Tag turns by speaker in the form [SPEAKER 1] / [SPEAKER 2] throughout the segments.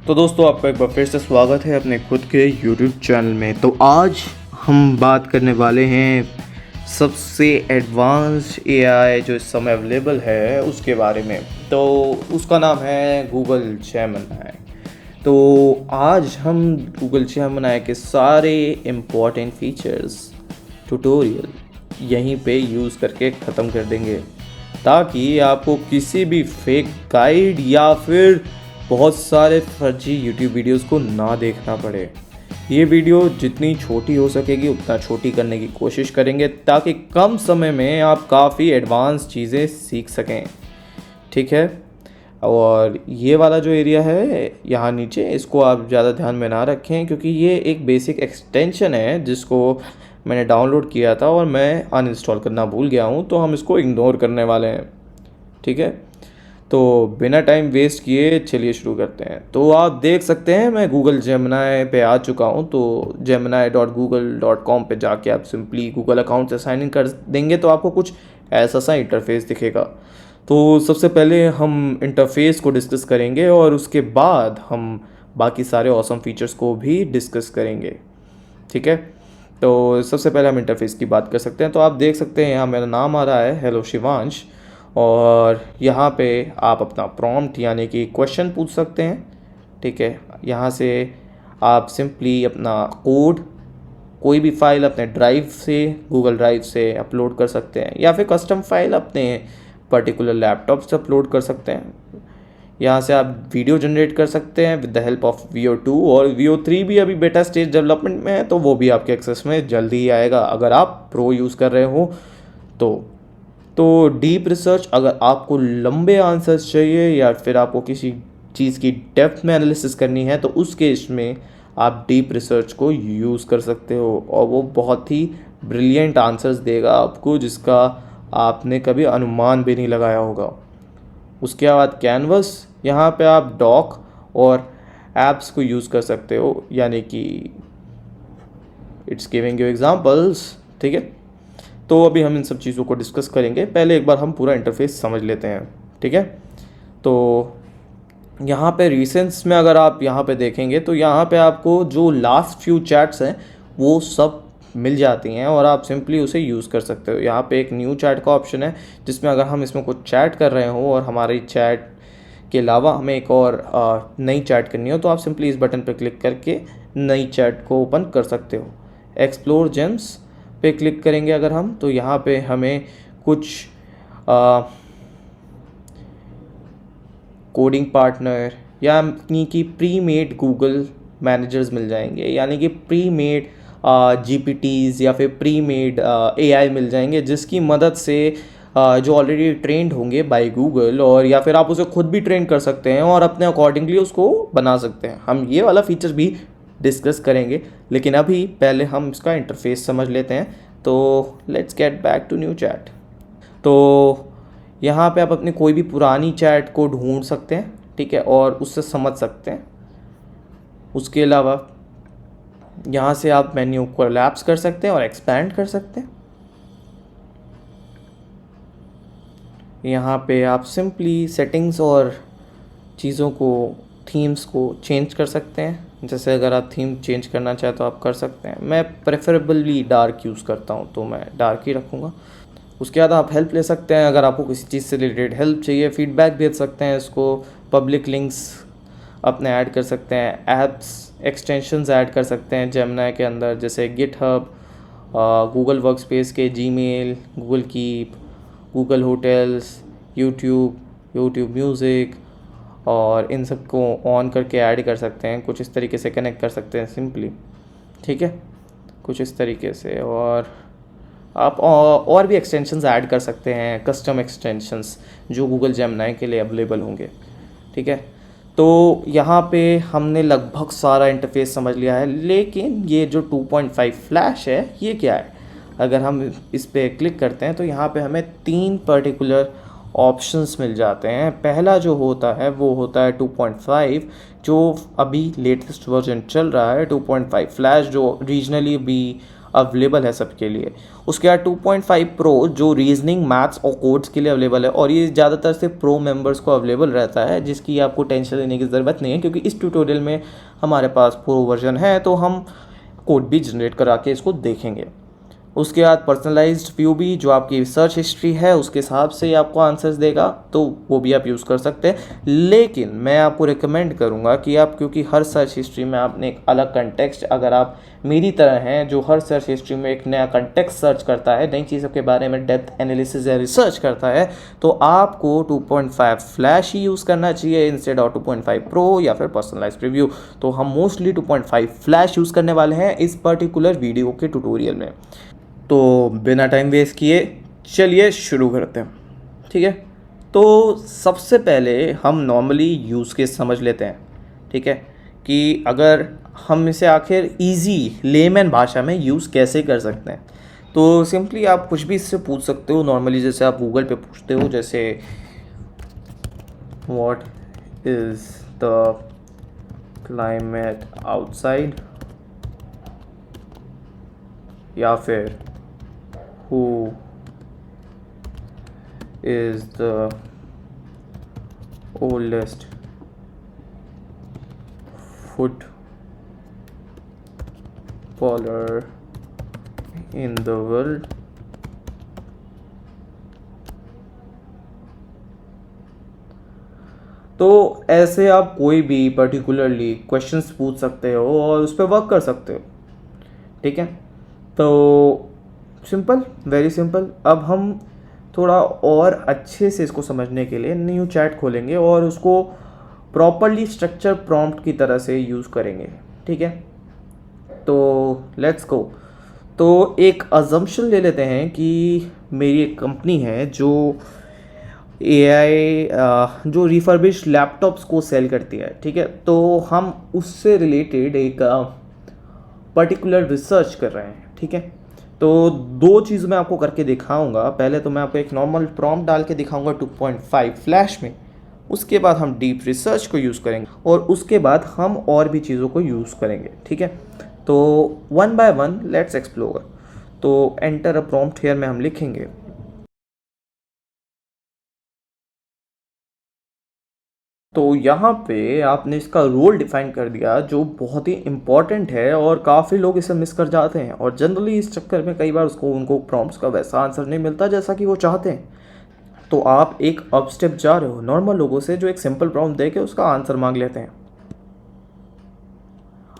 [SPEAKER 1] तो दोस्तों आपका एक बार फिर से स्वागत है अपने खुद के YouTube चैनल में। तो आज हम बात करने वाले हैं सबसे एडवांस्ड AI जो इस समय अवेलेबल है उसके बारे में। तो उसका नाम है गूगल जेमिनी। तो आज हम गूगल जेमिनी के सारे इम्पोर्टेंट फीचर्स ट्यूटोरियल यहीं पे यूज़ करके ख़त्म कर देंगे, ताकि आपको किसी भी फेक गाइड या फिर बहुत सारे फर्जी YouTube वीडियोस को ना देखना पड़े। ये वीडियो जितनी छोटी हो सकेगी उतना छोटी करने की कोशिश करेंगे, ताकि कम समय में आप काफ़ी एडवांस चीज़ें सीख सकें। ठीक है, और ये वाला जो एरिया है यहाँ नीचे, इसको आप ज़्यादा ध्यान में ना रखें, क्योंकि ये एक बेसिक एक्सटेंशन है जिसको मैंने डाउनलोड किया था और मैं अनइंस्टॉल करना भूल गया हूँ, तो हम इसको इग्नोर करने वाले हैं। ठीक है, तो बिना टाइम वेस्ट किए चलिए शुरू करते हैं। तो आप देख सकते हैं मैं गूगल जेमिनी पे आ चुका हूँ। तो gemini.google.com पे जाके आप सिंपली गूगल अकाउंट से साइन इन कर देंगे तो आपको कुछ ऐसा सा इंटरफेस दिखेगा। तो सबसे पहले हम इंटरफेस को डिस्कस करेंगे और उसके बाद हम बाकी सारे ऑसम फीचर्स को भी डिस्कस करेंगे। ठीक है, तो सबसे पहले हम इंटरफेस की बात कर सकते हैं। तो आप देख सकते हैं यहाँ मेरा नाम आ रहा है, हेलो शिवांश, और यहाँ पे आप अपना प्रॉम्प्ट यानी कि क्वेश्चन पूछ सकते हैं। ठीक है, यहाँ से आप सिंपली अपना कोड कोई भी फाइल अपने ड्राइव से, गूगल ड्राइव से अपलोड कर सकते हैं, या फिर कस्टम फाइल अपने पर्टिकुलर लैपटॉप से अपलोड कर सकते हैं। यहाँ से आप वीडियो जनरेट कर सकते हैं with the help of VO2, और VO3 भी अभी बेटा स्टेज डेवलपमेंट में है, तो वो भी आपके एक्सेस में जल्दी ही आएगा अगर आप प्रो यूज़ कर रहे हो। तो डीप रिसर्च, अगर आपको लंबे आंसर्स चाहिए या फिर आपको किसी चीज़ की डेप्थ में एनालिसिस करनी है, तो उस केस में आप डीप रिसर्च को यूज़ कर सकते हो, और वो बहुत ही ब्रिलियंट आंसर्स देगा आपको जिसका आपने कभी अनुमान भी नहीं लगाया होगा। उसके बाद कैनवस, यहाँ पे आप डॉक और एप्स को यूज़ कर सकते हो, यानी कि इट्स गिविंग यू एग्जांपल्स। ठीक है, तो अभी हम इन सब चीज़ों को डिस्कस करेंगे। पहले एक बार हम पूरा इंटरफेस समझ लेते हैं। ठीक है, तो यहाँ पे रिसेंट्स में अगर आप यहाँ पे देखेंगे तो यहाँ पे आपको जो लास्ट फ्यू चैट्स हैं वो सब मिल जाती हैं, और आप सिंपली उसे यूज़ कर सकते हो। यहाँ पे एक न्यू चैट का ऑप्शन है, जिसमें अगर हम इसमें कुछ चैट कर रहे हो और हमारी चैट के अलावा हमें एक और नई चैट करनी हो, तो आप सिंपली इस बटन पर क्लिक करके नई चैट को ओपन कर सकते हो। एक्सप्लोर जेम्स पे क्लिक करेंगे अगर हम, तो यहाँ पे हमें कुछ कोडिंग पार्टनर यानी कि प्री मेड गूगल मैनेजर्स मिल जाएंगे, यानी कि प्री मेड GPTs या फिर प्री मेड AI मिल जाएंगे, जिसकी मदद से जो ऑलरेडी ट्रेंड होंगे बाय गूगल, और या फिर आप उसे खुद भी ट्रेन कर सकते हैं और अपने अकॉर्डिंगली उसको बना सकते हैं। हम ये वाला फीचर भी डिस्कस करेंगे, लेकिन अभी पहले हम इसका इंटरफेस समझ लेते हैं। तो let's get back to new chat. तो यहाँ पे आप अपनी कोई भी पुरानी चैट को ढूंढ सकते हैं, ठीक है, और उससे समझ सकते हैं। उसके अलावा यहाँ से आप मेन्यू को कोलैप्स कर सकते हैं और एक्सपैंड कर सकते हैं। यहाँ पे आप सिंपली सेटिंग्स और चीज़ों को, थीम्स को चेंज कर सकते हैं। जैसे अगर आप थीम चेंज करना चाहें तो आप कर सकते हैं। मैं प्रेफरेबली डार्क यूज़ करता हूँ, तो मैं डार्क ही रखूँगा। उसके बाद आप हेल्प ले सकते हैं, अगर आपको किसी चीज़ से रिलेटेड हेल्प चाहिए, फीडबैक भेज सकते हैं इसको, पब्लिक लिंक्स अपने ऐड कर सकते हैं, ऐप्स एक्सटेंशंस ऐड कर सकते हैं जेमिनी के अंदर, जैसे गिटहब, गूगल वर्कस्पेस के Gmail, Google keep, Google hotels, YouTube music, और इन सब को ऑन करके ऐड कर सकते हैं। कुछ इस तरीके से कनेक्ट कर सकते हैं सिंपली। ठीक है, कुछ इस तरीके से, और आप और भी एक्सटेंशंस ऐड कर सकते हैं, कस्टम एक्सटेंशंस जो गूगल जेमिनी के लिए अवेलेबल होंगे। ठीक है, तो यहाँ पे हमने लगभग सारा इंटरफेस समझ लिया है, लेकिन ये जो 2.5 फ्लैश है ये क्या है? अगर हम इस पर क्लिक करते हैं तो यहाँ पे हमें 3 पर्टिकुलर ऑप्शंस मिल जाते हैं। पहला जो होता है वो होता है 2.5, जो अभी लेटेस्ट वर्जन चल रहा है 2.5 फ्लैश, जो रीजनली भी अवेलेबल है सबके लिए। उसके बाद 2.5 प्रो जो रीजनिंग, मैथ्स और कोड्स के लिए अवेलेबल है, और ये ज़्यादातर से प्रो मेंबर्स को अवेलेबल रहता है, जिसकी आपको टेंशन लेने की ज़रूरत नहीं है, क्योंकि इस ट्यूटोरियल में हमारे पास प्रो वर्जन है, तो हम कोड भी जनरेट करा के इसको देखेंगे। उसके बाद पर्सनलाइज्ड व्यू भी, जो आपकी सर्च हिस्ट्री है उसके हिसाब से आपको आंसर्स देगा, तो वो भी आप यूज़ कर सकते हैं। लेकिन मैं आपको रिकमेंड करूँगा कि आप, क्योंकि हर सर्च हिस्ट्री में आपने एक अलग कंटेक्स्ट, अगर आप मेरी तरह हैं जो हर सर्च हिस्ट्री में एक नया कंटेक्स्ट सर्च करता है, नई चीज़ों के बारे में डेप्थ एनालिसिस या रिसर्च करता है, तो आपको 2.5 फ्लैश ही यूज़ करना चाहिए इंस्टेड ऑफ 2.5 प्रो या फिर पर्सनलाइज्ड रिव्यू। तो हम मोस्टली 2.5 फ्लैश यूज़ करने वाले हैं इस पर्टिकुलर वीडियो के ट्यूटोरियल में। तो बिना टाइम वेस्ट किए चलिए शुरू करते हैं, ठीक है। तो सबसे पहले हम नॉर्मली यूज़ केस समझ लेते हैं, ठीक है, कि अगर हम इसे आखिर इजी लेमैन भाषा में यूज़ कैसे कर सकते हैं। तो सिंपली आप कुछ भी इससे पूछ सकते हो नॉर्मली, जैसे आप गूगल पे पूछते हो, जैसे what is the climate outside, या फिर who is the oldest footballer in the world, तो ऐसे आप कोई भी पर्टिकुलरली क्वेश्चंस पूछ सकते हो और उस पर वर्क कर सकते हो, ठीक है। तो सिंपल, वेरी सिंपल। अब हम थोड़ा और अच्छे से इसको समझने के लिए न्यू चैट खोलेंगे और उसको प्रॉपरली स्ट्रक्चर प्रॉम्प्ट की तरह से यूज़ करेंगे, ठीक है। तो लेट्स गो। तो एक अजम्पशन ले लेते हैं कि मेरी एक कंपनी है जो AI जो रिफर्बिश्ड लैपटॉप्स को सेल करती है, ठीक है। तो हम उससे रिलेटेड एक पर्टिकुलर रिसर्च कर रहे हैं, ठीक है। तो दो चीज़ मैं आपको करके दिखाऊंगा। पहले तो मैं आपको एक नॉर्मल प्रॉम्प्ट डाल के दिखाऊंगा 2.5 फ्लैश में, उसके बाद हम डीप रिसर्च को यूज़ करेंगे और उसके बाद हम और भी चीज़ों को यूज़ करेंगे, ठीक है। तो one by one let's explore. तो एंटर अ प्रॉम्प्ट हियर में हम लिखेंगे तो यहाँ पे आपने इसका रोल डिफाइन कर दिया, जो बहुत ही इम्पॉर्टेंट है और काफ़ी लोग इसे मिस कर जाते हैं, और जनरली इस चक्कर में कई बार उनको प्रॉम्प्ट्स का वैसा आंसर नहीं मिलता जैसा कि वो चाहते हैं। तो आप एक अप स्टेप जा रहे हो नॉर्मल लोगों से जो एक सिंपल प्रॉम्प्ट दे के उसका आंसर मांग लेते हैं।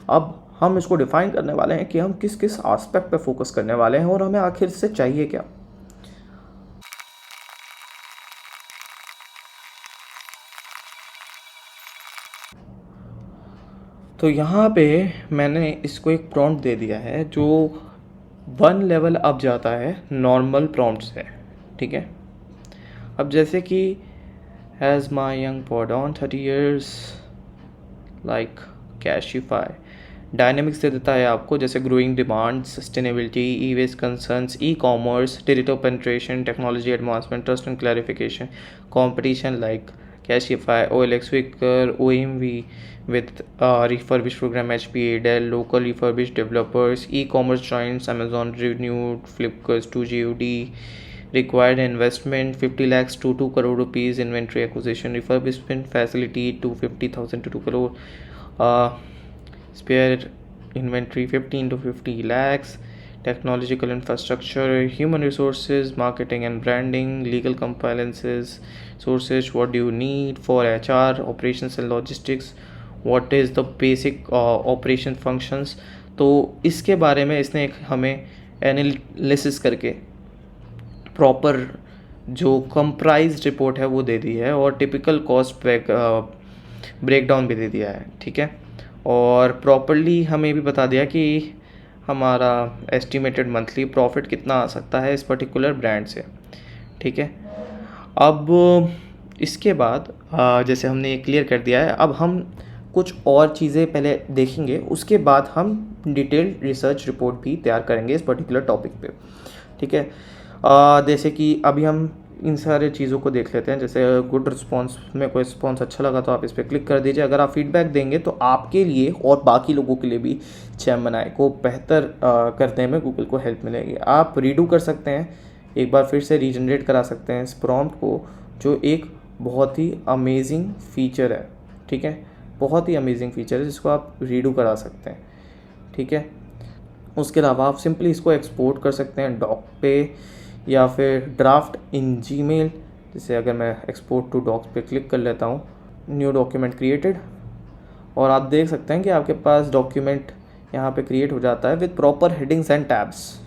[SPEAKER 1] अब हम इसको डिफाइन करने वाले हैं कि हम किस किस एस्पेक्ट पे फोकस करने वाले हैं और हमें आखिर से चाहिए क्या। तो यहाँ पे मैंने इसको एक प्रॉम्प्ट दे दिया है जो 1 लेवल अप जाता है नॉर्मल प्रॉम्प्ट से, ठीक है। अब जैसे कि हैज़ माई यंग पॉडॉन 30 years लाइक कैशिफाई, डायनेमिक्स दे देता है आपको, जैसे growing demand, sustainability, e waste concerns, e commerce, digital penetration, technology advancement, trust and clarification, competition like Cashify, OLX Wicker, OMV with refurbished program HP, Dell, local refurbished developers, e-commerce joints, Amazon renewed, Flipkart 2GUD, required investment 50 lakhs to 2 crore rupees, inventory acquisition, refurbishment facility 250,000 to 2 crore, spare inventory 15 to 50 lakhs, technological infrastructure, human resources, marketing and branding, legal compliances, sources, what do you need for HR, operations and logistics, what is the basic operation functions। तो इसके बारे में इसने एक हमें analysis करके proper जो comprise report है वो दे दी है, और टिपिकल कॉस्ट ब्रेकडाउन भी दे दिया है, ठीक है। और प्रॉपरली हमें भी बता दिया कि हमारा एस्टिमेटेड मंथली प्रॉफिट कितना आ सकता है इस पर्टिकुलर ब्रांड से, ठीक है। अब इसके बाद जैसे हमने ये क्लियर कर दिया है, अब हम कुछ और चीज़ें पहले देखेंगे, उसके बाद हम डिटेल्ड रिसर्च रिपोर्ट भी तैयार करेंगे इस पर्टिकुलर टॉपिक पे, ठीक है। जैसे कि अभी हम इन सारे चीज़ों को देख लेते हैं। जैसे गुड रिस्पॉन्स में कोई रिस्पॉन्स अच्छा लगा तो आप इस पर क्लिक कर दीजिए। अगर आप फीडबैक देंगे तो आपके लिए और बाकी लोगों के लिए भी जेमिनी को बेहतर करने में गूगल को हेल्प मिलेगी। आप रीडू कर सकते हैं, एक बार फिर से रीजनरेट करा सकते हैं इस प्रॉम्प्ट को, जो एक बहुत ही अमेजिंग फ़ीचर है। ठीक है, बहुत ही अमेजिंग फ़ीचर है जिसको आप रीडू करा सकते हैं। ठीक है, उसके अलावा आप सिंपली इसको एक्सपोर्ट कर सकते हैं डॉक पे या फिर ड्राफ्ट इन जीमेल। जैसे अगर मैं एक्सपोर्ट टू डॉक्स पे क्लिक कर लेता हूँ, न्यू डॉक्यूमेंट क्रिएटेड, और आप देख सकते हैं कि आपके पास डॉक्यूमेंट यहाँ पे क्रिएट हो जाता है with proper headings and tabs.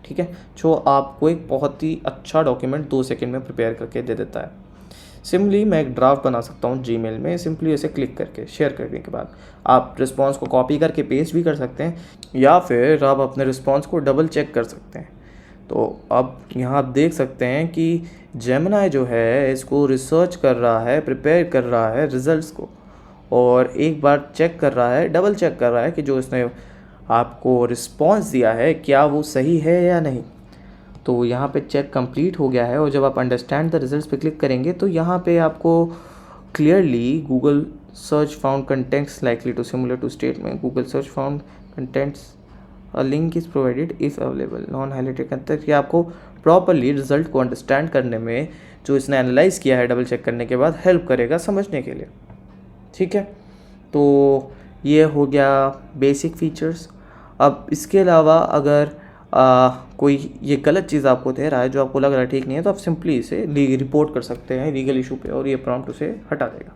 [SPEAKER 1] ठीक है, जो आपको एक बहुत ही अच्छा डॉक्यूमेंट 2 सेकंड में प्रिपेयर करके दे देता है। सिंपली मैं एक ड्राफ्ट बना सकता हूँ जीमेल में, सिंपली इसे क्लिक करके शेयर करने के बाद आप रिस्पॉन्स को कॉपी करके पेस्ट भी कर सकते हैं, या फिर आप अपने रिस्पॉन्स को डबल चेक कर सकते हैं। तो अब यहाँ आप देख सकते हैं कि जेमिनी जो है इसको रिसर्च कर रहा है, प्रिपेयर कर रहा है रिजल्ट्स को, और एक बार चेक कर रहा है, डबल चेक कर रहा है कि जो इसने आपको रिस्पॉन्स दिया है क्या वो सही है या नहीं। तो यहाँ पे चेक कंप्लीट हो गया है, और जब आप अंडरस्टैंड द रिजल्ट्स पे क्लिक करेंगे तो यहाँ पे आपको clearly Google search found contents likely to similar to state में Google search found contents a link is provided if available non highlighted content. ये आपको प्रॉपरली रिजल्ट को अंडरस्टैंड करने में, जो इसने एनालाइज किया है डबल चेक करने के बाद, हेल्प करेगा समझने के लिए। ठीक है, तो ये हो गया बेसिक फीचर्स। अब इसके अलावा अगर कोई ये गलत चीज़ आपको दे रहा है जो आपको लग रहा है ठीक नहीं है, तो आप सिंपली इसे रिपोर्ट कर सकते हैं लीगल इशू पे, और ये प्रॉम्प्ट उसे हटा देगा।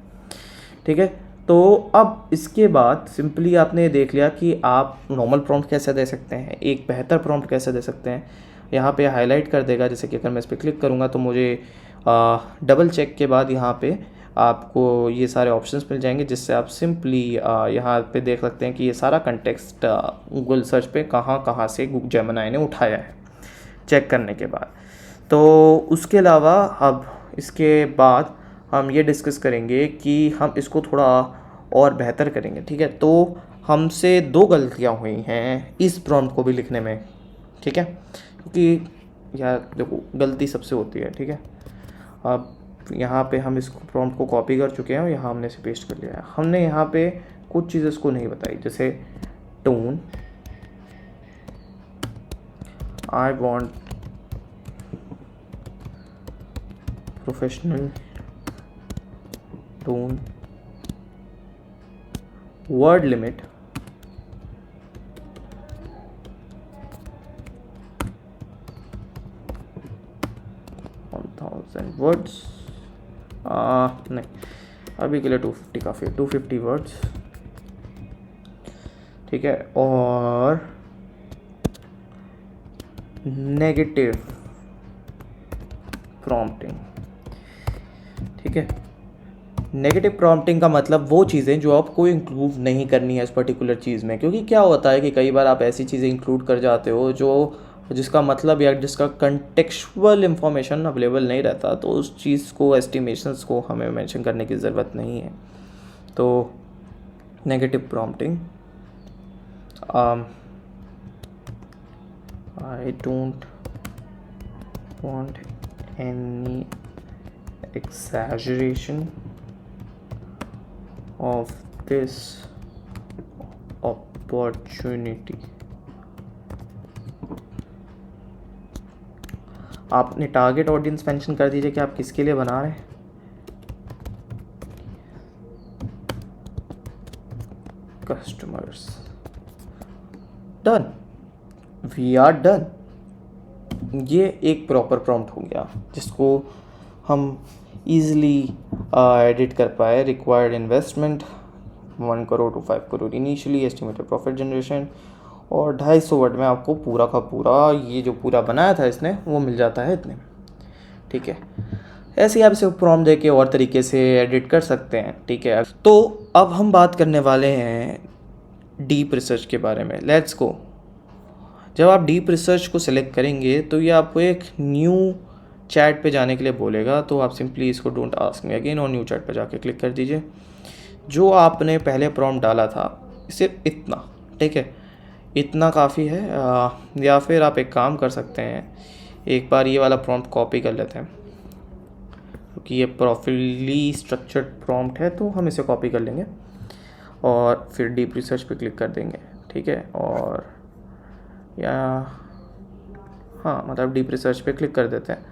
[SPEAKER 1] ठीक है, तो अब इसके बाद सिंपली आपने देख लिया कि आप नॉर्मल प्रॉम्प्ट कैसे दे सकते हैं, एक बेहतर प्रॉम्प्ट कैसे दे सकते हैं। यहाँ पे हाईलाइट कर देगा, जैसे कि अगर मैं इस पर क्लिक करूँगा तो मुझे डबल चेक के बाद यहाँ पे आपको ये सारे ऑप्शंस मिल जाएंगे, जिससे आप सिंपली यहाँ पे देख सकते हैं कि ये सारा कंटेक्स्ट गूगल सर्च पे कहाँ कहाँ से जेमिनी ने उठाया है चेक करने के बाद। तो उसके अलावा अब इसके बाद हम ये डिस्कस करेंगे कि हम इसको थोड़ा और बेहतर करेंगे। ठीक है, तो हमसे 2 गलतियाँ हुई हैं इस प्रॉम्प्ट को भी लिखने में। ठीक है, क्योंकि यार देखो गलती सबसे होती है। ठीक है, अब यहाँ पे हम इसको प्रॉम्प्ट को कॉपी कर चुके हैं और यहाँ हमने इसे पेस्ट कर लिया है। हमने यहाँ पे कुछ चीज़ इसको नहीं बताई, जैसे tone, I want professional tone, word limit, words नहीं, अभी के लिए 250 काफ़ी है, 250 वर्ड्स। ठीक है, और नेगेटिव प्रॉम्प्टिंग। ठीक है, नेगेटिव प्रॉम्प्टिंग का मतलब वो चीज़ें जो आपको इंक्लूड नहीं करनी है इस पर्टिकुलर चीज़ में, क्योंकि क्या होता है कि कई बार आप ऐसी चीज़ें इंक्लूड कर जाते हो जो जिसका मतलब या जिसका कंटेक्चुअल इंफॉर्मेशन अवेलेबल नहीं रहता, तो उस चीज़ को, एस्टिमेशंस को हमें मेंशन करने की ज़रूरत नहीं है। तो negative prompting, I don't want any exaggeration of this opportunity। आपने टारगेट ऑडियंस मेंशन कर दीजिए कि आप किसके लिए बना रहे हैं। Customers, done, we are done. ये एक प्रॉपर प्रॉम्प्ट हो गया जिसको हम ईज़िली एडिट कर पाए। Required investment 1 crore to 5 crore initially, estimated profit generation, और 250 वर्ड में आपको पूरा का पूरा ये जो पूरा बनाया था इसने वो मिल जाता है इतने। ठीक है, ऐसे ही आप इसे प्रॉम्प्ट दे के और तरीके से एडिट कर सकते हैं। ठीक है, तो अब हम बात करने वाले हैं डीप रिसर्च के बारे में। Let's go. जब आप डीप रिसर्च को सिलेक्ट करेंगे तो ये आपको एक न्यू चैट पे जाने के लिए बोलेगा, तो आप सिंपली इसको डोंट आस्क मी अगेन और न्यू चैट पे जाके क्लिक कर दीजिए। जो आपने पहले प्रॉम्प्ट डाला था सिर्फ इतना, ठीक है, इतना काफ़ी है। या फिर आप एक काम कर सकते हैं, एक बार ये वाला प्रॉम्प्ट कॉपी कर लेते हैं, क्योंकि ये प्रॉपरली स्ट्रक्चर्ड प्रॉम्प्ट है, तो हम इसे कॉपी कर लेंगे और फिर डीप रिसर्च पे क्लिक कर देंगे, ठीक है। और या हाँ, मतलब डीप रिसर्च पे क्लिक कर देते हैं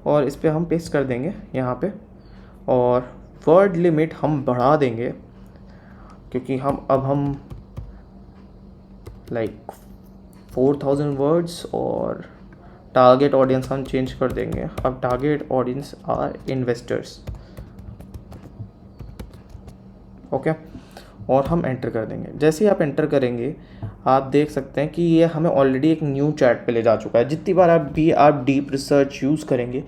[SPEAKER 1] और इस पर हम पेस्ट कर देंगे यहाँ पे। और वर्ड लिमिट हम बढ़ा देंगे, क्योंकि हम लाइक 4000 वर्ड्स, और टारगेट ऑडियंस हम चेंज कर देंगे। अब target audience are investors, okay. और हम एंटर कर देंगे। जैसे ही आप एंटर करेंगे आप देख सकते हैं कि ये हमें ऑलरेडी एक न्यू चैट पे ले जा चुका है। जितनी बार आप डीप रिसर्च यूज़ करेंगे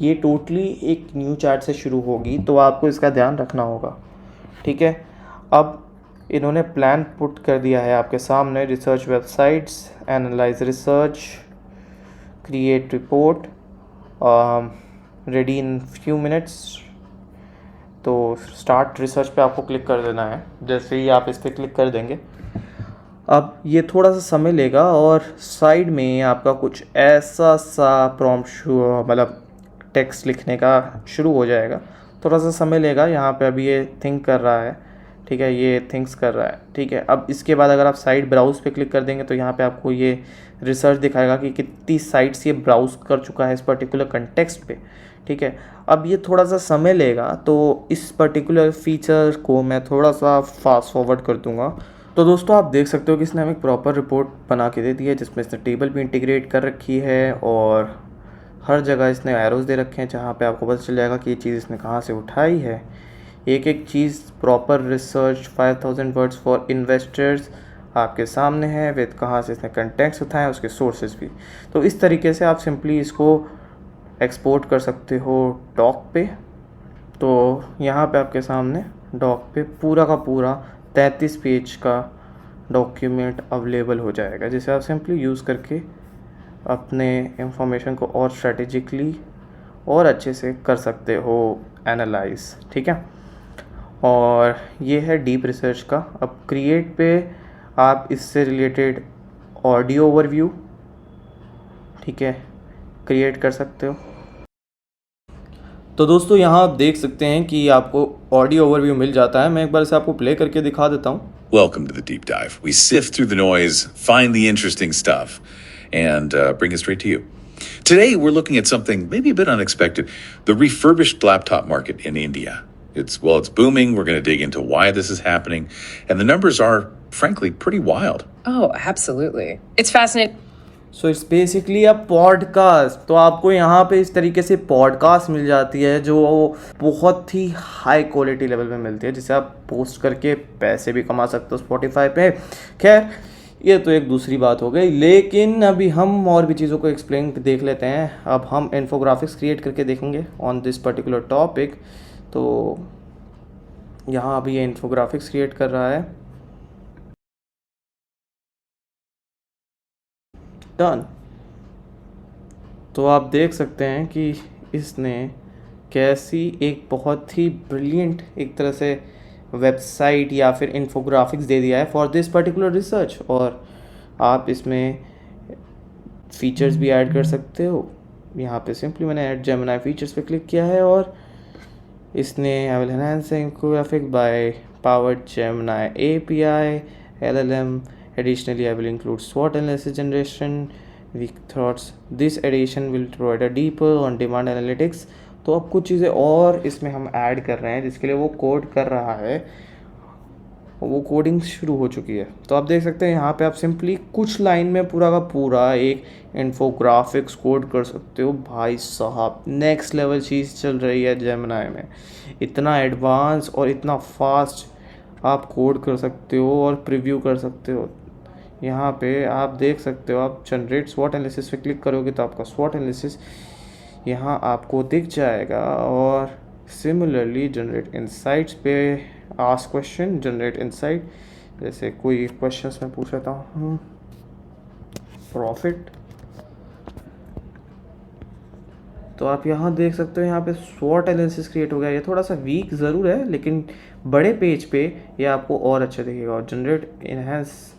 [SPEAKER 1] ये टोटली एक न्यू चैट से शुरू होगी, तो आपको इसका ध्यान रखना होगा, ठीक है। अब इन्होंने प्लान पुट कर दिया है आपके सामने, research websites, analyse research, create report, ready in few minutes. तो स्टार्ट रिसर्च पे आपको क्लिक कर देना है। जैसे ही आप इस पर क्लिक कर देंगे अब ये थोड़ा सा समय लेगा और साइड में आपका कुछ ऐसा सा प्रॉम्प्ट मतलब टेक्स्ट लिखने का शुरू हो जाएगा। थोड़ा सा समय लेगा, यहाँ पे अभी ये थिंक कर रहा है, ठीक है, ये थिंक्स कर रहा है, ठीक है। अब इसके बाद अगर आप साइट ब्राउज़ पे क्लिक कर देंगे तो यहाँ पे आपको ये रिसर्च दिखाएगा कि कितनी साइट्स ये ब्राउज़ कर चुका है इस पर्टिकुलर कंटेक्स्ट पे, ठीक है। अब ये थोड़ा सा समय लेगा, तो इस पर्टिकुलर फीचर को मैं थोड़ा सा फास्ट फॉरवर्ड कर दूँगा। तो दोस्तों आप देख सकते हो कि इसने हमें एक प्रॉपर रिपोर्ट बना के दे दी है, जिसमें इसने टेबल भी इंटीग्रेट कर रखी है और हर जगह इसने एरोज़ दे रखे हैं जहाँ पे आपको पता चल जाएगा कि ये चीज़ इसने कहाँ से उठाई है। एक एक चीज़ proper research 5000 words for investors आपके सामने है, विद कहाँ से इसने कंटेंट्स उठाए, उसके सोर्सेज भी। तो इस तरीके से आप सिंपली इसको एक्सपोर्ट कर सकते हो डॉक पे। तो यहाँ पे आपके सामने डॉक पे पूरा का पूरा 33 पेज का डॉक्यूमेंट अवेलेबल हो जाएगा, जिसे आप सिंपली यूज़ करके अपने इंफॉर्मेशन को और स्ट्रेटेजिकली और अच्छे से कर सकते हो एनालाइज, ठीक है। और ये है डीप रिसर्च का। अब क्रिएट पे आप इससे रिलेटेड ऑडियो ओवरव्यू, ठीक है, क्रिएट कर सकते हो। तो दोस्तों यहाँ आप देख सकते हैं कि आपको ऑडियो ओवरव्यू मिल जाता है। मैं एक बार इसे आपको प्ले करके दिखा देता हूँ।
[SPEAKER 2] Welcome to the deep dive. We sift through the noise, find the interesting stuff, and bring it straight to you. Today, we're looking at something maybe a bit unexpected: the refurbished laptop market in India. It's booming. We're going to dig into why this is happening, and the numbers are, frankly, pretty wild.
[SPEAKER 3] Oh, absolutely. It's fascinating.
[SPEAKER 1] So it's basically a podcast. तो आपको यहाँ पे इस तरीके से podcast मिल जाती है जो बहुत ही हाई क्वालिटी लेवल पे मिलती है, जिसे आप पोस्ट करके पैसे भी कमा सकते हो स्पॉटिफाई पे। खैर ये तो एक दूसरी बात हो गई, लेकिन अभी हम और भी चीज़ों को एक्सप्लेन देख लेते हैं। अब हम इन्फोग्राफिक्स क्रिएट करके देखेंगे ऑन दिस पर्टिकुलर टॉपिक। तो यहाँ अभी ये इन्फोग्राफिक्स क्रिएट कर रहा है। डन। तो आप देख सकते हैं कि इसने कैसी एक बहुत ही ब्रिलियंट एक तरह से वेबसाइट या फिर इन्फोग्राफिक्स दे दिया है फॉर दिस पर्टिकुलर रिसर्च। और आप इसमें फीचर्स भी ऐड कर सकते हो। यहाँ पे सिंपली मैंने ऐड जेमिनी फीचर्स पे क्लिक किया है और इसने I will enhance infographic by powered Gemini API LLM. Additionally, I will include SWOT analysis generation. We thought this addition will provide a deeper on-demand analytics. तो अब कुछ चीज़ें और इसमें हम ऐड कर रहे हैं जिसके लिए वो कोड कर रहा है, वो कोडिंग शुरू हो चुकी है। तो आप देख सकते हैं यहाँ पे आप सिंपली कुछ लाइन में पूरा का पूरा एक इन्फोग्राफिक्स कोड कर सकते हो। भाई साहब नेक्स्ट लेवल चीज़ चल रही है जेमिनी में। इतना एडवांस और इतना फास्ट आप कोड कर सकते हो और प्रीव्यू कर सकते हो। यहाँ पे आप देख सकते हो, आप जनरेट स्वॉट एनालिसिस पे क्लिक करोगे तो आपका स्वॉट एनालिसिस यहाँ आपको दिख जाएगा। और सिमिलरली जनरेट इनसाइट्स पे आस्क क्वेश्चन, जनरेट इनसाइट। जैसे कोई क्वेश्चन मैं पूछ लेता हूँ, प्रॉफिट। तो आप यहाँ देख सकते हो यहाँ पे स्वॉट एनालिसिस क्रिएट हो गया। ये थोड़ा सा वीक ज़रूर है, लेकिन बड़े पेज पे ये आपको और अच्छा दिखेगा। और जनरेट इनहेंस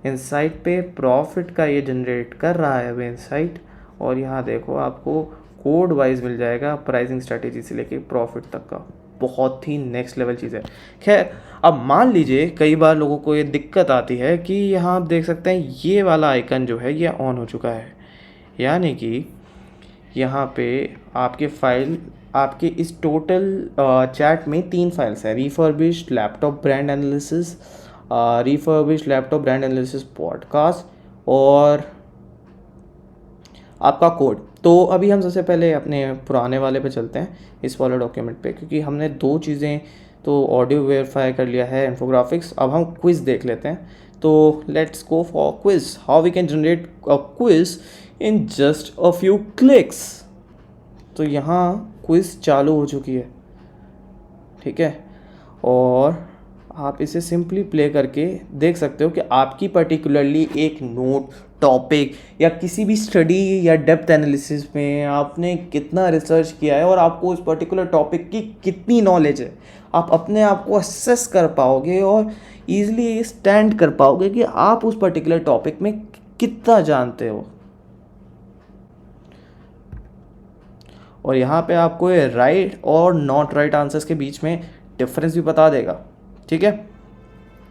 [SPEAKER 1] इनसाइट पे प्रॉफिट का ये जनरेट कर रहा है अभी इनसाइट। और यहाँ देखो आपको कोड वाइज मिल जाएगा, प्राइसिंग स्ट्रैटेजी से लेके प्रॉफिट तक का। बहुत ही नेक्स्ट लेवल चीज़ है। खैर, अब मान लीजिए कई बार लोगों को ये दिक्कत आती है कि यहाँ आप देख सकते हैं ये वाला आइकन जो है ये ऑन हो चुका है, यानी कि यहाँ पे आपके फाइल, आपके इस टोटल चैट में 3 फाइल्स हैं, refurbished laptop brand analysis, refurbished laptop brand analysis podcast और आपका कोड। तो अभी हम सबसे पहले अपने पुराने वाले पे चलते हैं, इस वाले डॉक्यूमेंट पे, क्योंकि हमने 2 चीज़ें तो ऑडियो वेरीफाई कर लिया है, इन्फोग्राफिक्स। अब हम क्विज़ देख लेते हैं। तो let's go for quiz, how we can generate a quiz in just a few clicks. तो यहाँ क्विज़ चालू हो चुकी है, ठीक है, और आप इसे सिंपली प्ले करके देख सकते हो कि आपकी पर्टिकुलरली एक नोट, टॉपिक या किसी भी स्टडी या डेप्थ एनालिसिस में आपने कितना रिसर्च किया है और आपको उस पर्टिकुलर टॉपिक की कितनी नॉलेज है। आप अपने आप को असेस कर पाओगे और ईज़िली स्टैंड कर पाओगे कि आप उस पर्टिकुलर टॉपिक में कितना जानते हो। और यहाँ पे आपको ये राइट और नॉट राइट आंसर्स के बीच में डिफरेंस भी बता देगा, ठीक है।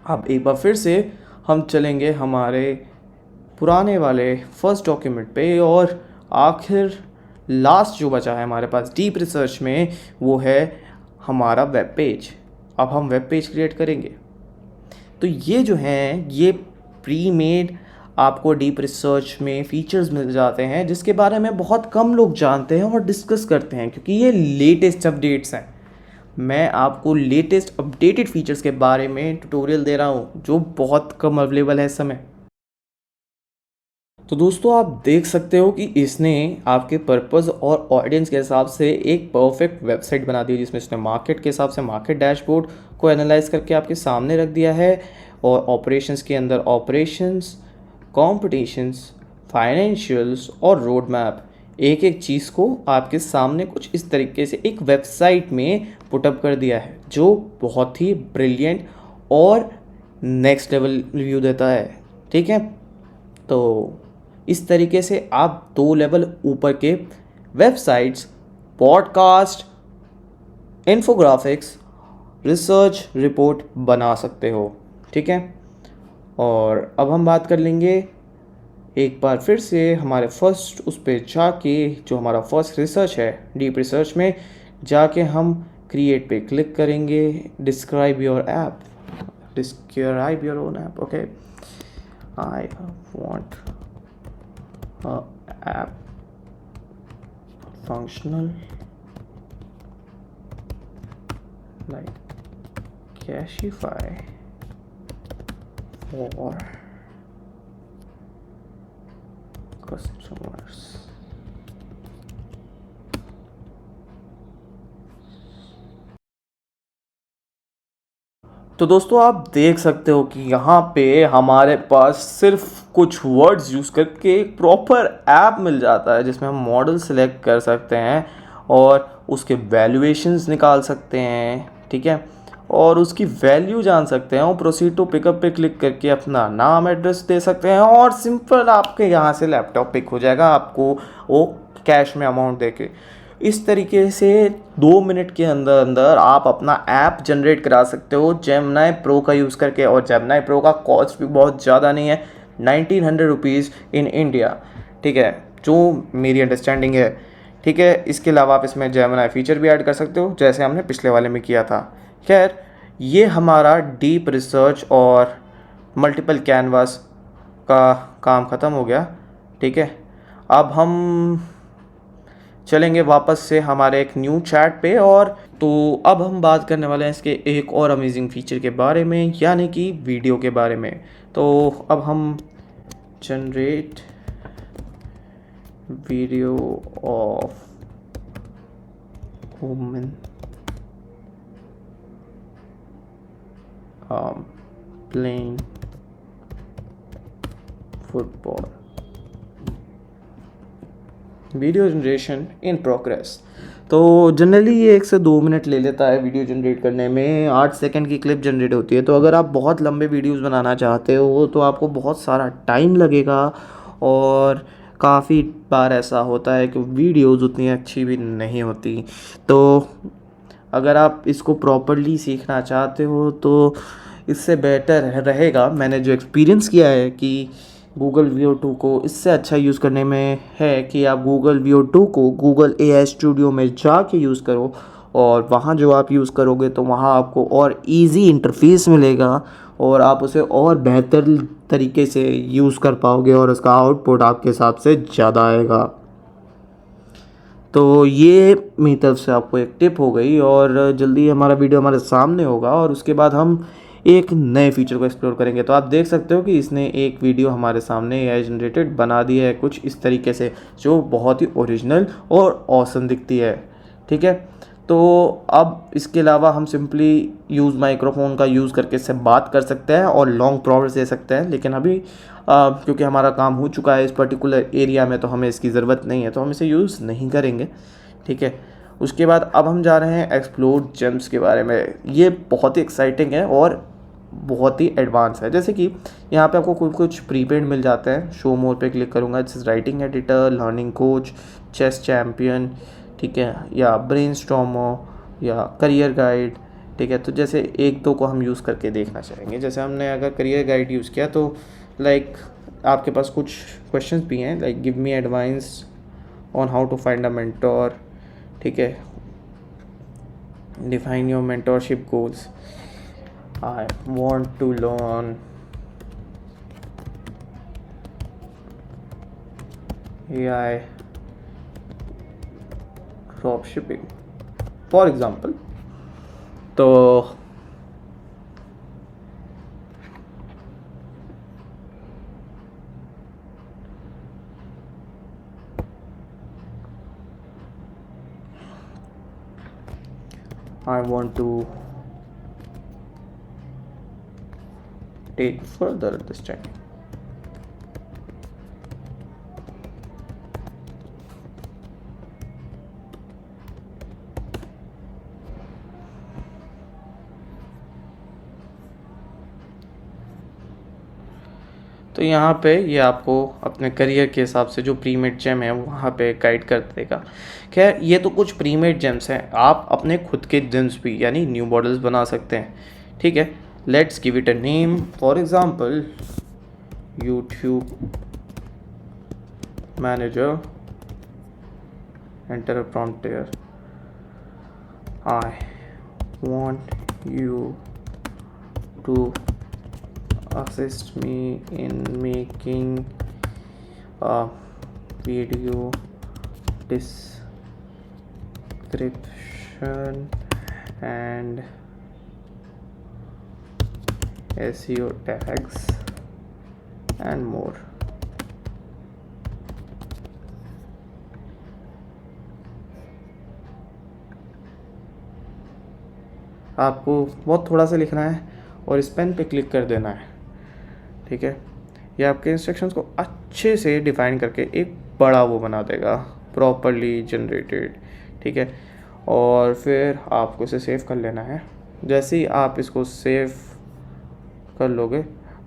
[SPEAKER 1] अब एक बार फिर से हम चलेंगे हमारे पुराने वाले फर्स्ट डॉक्यूमेंट पे, और आखिर लास्ट जो बचा है हमारे पास डीप रिसर्च में वो है हमारा वेब पेज। अब हम वेब पेज क्रिएट करेंगे। तो ये जो हैं ये प्री मेड आपको डीप रिसर्च में फीचर्स मिल जाते हैं जिसके बारे में बहुत कम लोग जानते हैं और डिस्कस करते हैं, क्योंकि ये लेटेस्ट अपडेट्स हैं। मैं आपको लेटेस्ट अपडेटेड फीचर्स के बारे में ट्यूटोरियल दे रहा हूँ जो बहुत कम अवेलेबल है इस समय। तो दोस्तों आप देख सकते हो कि इसने आपके पर्पस और ऑडियंस के हिसाब से एक परफेक्ट वेबसाइट बना दी है, जिसमें इसने मार्केट के हिसाब से मार्केट डैशबोर्ड को एनालाइज करके आपके सामने रख दिया है, और ऑपरेशंस के अंदर ऑपरेशंस, कॉम्पिटिशन्स, फाइनेंशियल्स और रोड मैप, एक एक चीज़ को आपके सामने कुछ इस तरीके से एक वेबसाइट में पुटअप कर दिया है, जो बहुत ही ब्रिलियंट और नेक्स्ट लेवल रिव्यू देता है, ठीक है। तो इस तरीके से आप 2 लेवल ऊपर के websites, podcast, infographics, research report बना सकते हो, ठीक है। और अब हम बात कर लेंगे एक बार फिर से हमारे फर्स्ट उस पे जाके, जो हमारा फर्स्ट रिसर्च है डीप रिसर्च में, जाके हम क्रिएट पे क्लिक करेंगे। Describe your app, describe your own app, okay. I want a app functional like Cashify for customers. तो दोस्तों आप देख सकते हो कि यहाँ पे हमारे पास सिर्फ कुछ वर्ड्स यूज़ करके एक प्रॉपर ऐप मिल जाता है, जिसमें हम मॉडल सेलेक्ट कर सकते हैं और उसके वैल्यूएशंस निकाल सकते हैं, ठीक है, और उसकी वैल्यू जान सकते हैं, और प्रोसीड टू पिकअप पे क्लिक करके अपना नाम, एड्रेस दे सकते हैं, और सिंपल आपके यहाँ से लैपटॉप पिक हो जाएगा आपको वो कैश में अमाउंट देके। इस तरीके से 2 मिनट के अंदर अंदर आप अपना ऐप जनरेट करा सकते हो जेमिनी प्रो का यूज़ करके। और जेमिनी प्रो का कॉस्ट भी बहुत ज़्यादा नहीं है, 1900 रुपीज़ इन इंडिया, ठीक है, जो मेरी अंडरस्टैंडिंग है, ठीक है। इसके अलावा आप इसमें जेमिनी फीचर भी ऐड कर सकते हो, जैसे हमने पिछले वाले में किया था। खैर, ये हमारा डीप रिसर्च और मल्टीपल कैनवास का काम ख़त्म हो गया, ठीक है। अब हम चलेंगे वापस से हमारे एक न्यू चैट पे, और तो अब हम बात करने वाले हैं इसके एक और अमेजिंग फीचर के बारे में, यानी कि वीडियो के बारे में। तो अब हम generate video of women playing football, video generation in progress. तो जनरली ये 1 से 2 मिनट ले लेता है वीडियो जनरेट करने में, 8 सेकंड की क्लिप जनरेट होती है। तो अगर आप बहुत लंबे वीडियोस बनाना चाहते हो तो आपको बहुत सारा टाइम लगेगा और काफ़ी बार ऐसा होता है कि वीडियोज़ उतनी अच्छी भी नहीं होती। तो अगर आप इसको प्रॉपरली सीखना चाहते हो तो इससे बेटर रहेगा, मैंने जो एक्सपीरियंस किया है कि गूगल VO2 को इससे अच्छा यूज़ करने में है कि आप गूगल VO2 को गूगल AI स्टूडियो में जाके यूज़ करो, और वहाँ जो आप यूज़ करोगे तो वहाँ आपको और इजी इंटरफेस मिलेगा और आप उसे और बेहतर तरीके से यूज़ कर पाओगे और उसका आउटपुट आपके हिसाब से ज़्यादा आएगा। तो ये मेरी तरफ से आपको एक टिप हो गई, और जल्दी हमारा वीडियो हमारे सामने होगा और उसके बाद हम एक नए फीचर को एक्सप्लोर करेंगे। तो आप देख सकते हो कि इसने एक वीडियो हमारे सामने AI जनरेटेड बना दी है कुछ इस तरीके से, जो बहुत ही ओरिजिनल और ऑसम दिखती है। ठीक है, तो अब इसके अलावा हम सिंपली यूज़ माइक्रोफोन का यूज़ करके इससे बात कर सकते हैं और लॉन्ग प्रॉम्प्ट्स दे सकते हैं, लेकिन अभी क्योंकि हमारा काम हो चुका है इस पर्टिकुलर एरिया में तो हमें इसकी ज़रूरत नहीं है, तो हम इसे यूज़ नहीं करेंगे। ठीक है, उसके बाद अब हम जा रहे हैं एक्सप्लोर जेम्स के बारे में। ये बहुत ही एक्साइटिंग है और बहुत ही एडवांस है। जैसे कि यहाँ पे आपको कुछ प्रीपेड मिल जाते हैं। शो मोर पे क्लिक करूँगा, जैसे writing editor, learning coach, chess champion, ठीक है, या ब्रेनस्टॉर्मर या करियर गाइड। ठीक है, तो जैसे एक दो को हम यूज़ करके देखना चाहेंगे। जैसे हमने अगर करियर गाइड यूज़ किया तो लाइक आपके पास कुछ क्वेश्चंस भी हैं, like give me advice on how to find a mentor. ठीक है, define your mentorship goals, I want to learn AI drop shipping for example. तो I want to take further understanding. तो यहाँ पे ये आपको अपने करियर के हिसाब से जो प्रीमेड जेम है वहाँ पे गाइड कर देगा। खैर, ये तो कुछ प्रीमेड जेम्स हैं, आप अपने खुद के जेम्स भी यानी न्यू मॉडल्स बना सकते हैं। ठीक है, let's give it a name, for example YouTube manager, enter a prompt here, I want you to assist me in making a video description and SEO tags and more. आपको बहुत थोड़ा सा लिखना है और इस पेन पे क्लिक कर देना है। ठीक है, ये आपके इंस्ट्रक्शंस को अच्छे से डिफाइन करके एक बड़ा वो बना देगा, प्रॉपरली जनरेटेड। ठीक है, और फिर आपको इसे सेव कर लेना है। जैसे ही आप इसको सेव कर लोगे,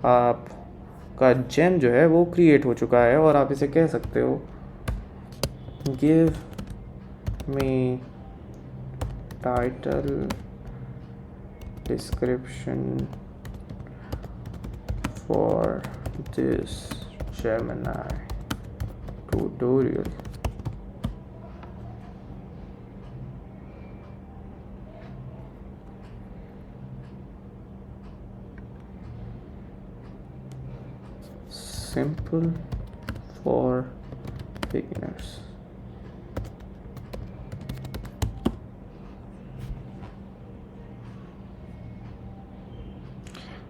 [SPEAKER 1] आपका जेम जो है वो क्रिएट हो चुका है और आप इसे कह सकते हो give me title description for this Gemini tutorial. Simple for beginners.